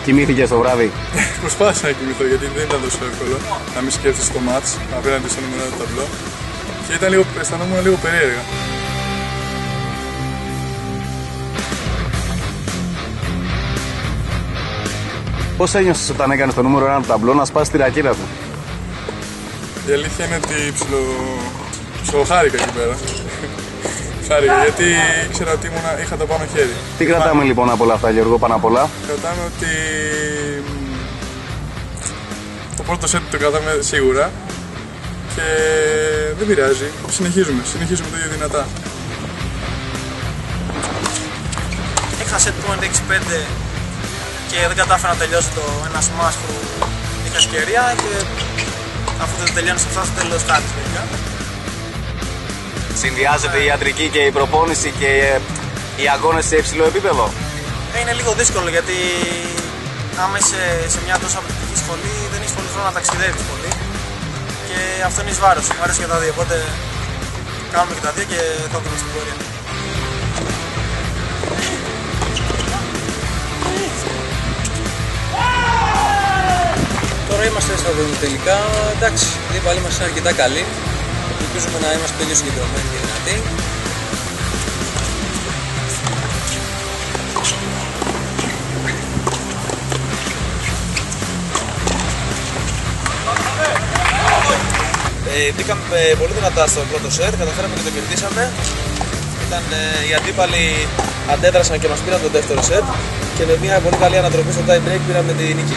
Κοιμήθηκες το βράδυ? Προσπάθησα να κοιμηθώ γιατί δεν ήταν τόσο εύκολο να μην σκέφτεσαι το μάτς απέναντι στο νούμερο του ταμπλό και αισθανόμουν λίγο περίεργα. Πώς ένιωσες όταν έκανες το νούμερο 1 του ταμπλό να σπάσει τη ρακέτα του? Η αλήθεια είναι ότι ψιλοχάρηκα εκεί πέρα. Χάρηκα γιατί ήξερα ότι είχα το πάνω χέρι. Τι κρατάμε λοιπόν από όλα αυτά, Γιώργο, πάνω απ' όλα? Κρατάμε ότι το πρώτο σετ το κρατάμε σίγουρα και δεν πειράζει, συνεχίζουμε το ίδιο δυνατά. Είχα σετ point 6-5 και δεν κατάφερα να τελειώσω το ένα smash που είχα ευκαιρία και αφού δεν τελειώνει αυτό στο τέλος χάρης τελικά. Συνδυάζεται η ιατρική και η προπόνηση και οι αγώνες σε υψηλό επίπεδο? Είναι λίγο δύσκολο γιατί άμα είσαι σε μια τόσο απαιτητική σχολή δεν έχεις πολύ χρόνο να ταξιδεύεις πολύ και αυτό είναι εις βάρος. Μου αρέσει και τα δύο, οπότε κάνουμε και τα δύο και θα δούμε στην πορεία. Τώρα είμαστε στα τελικά, εντάξει, οι αντίπαλοι μας είναι αρκετά καλοί. Ελπίζουμε να είμαστε πιο συγκεντρωμένοι και δυνατοί. Μπήκαμε πολύ δυνατά στο πρώτο σετ, καταφέραμε και το κερδίσαμε. Οι αντίπαλοι αντέδρασαν και μας πήραν το δεύτερο σετ και με μια πολύ καλή ανατροπή στο tie break πήραμε τη νίκη.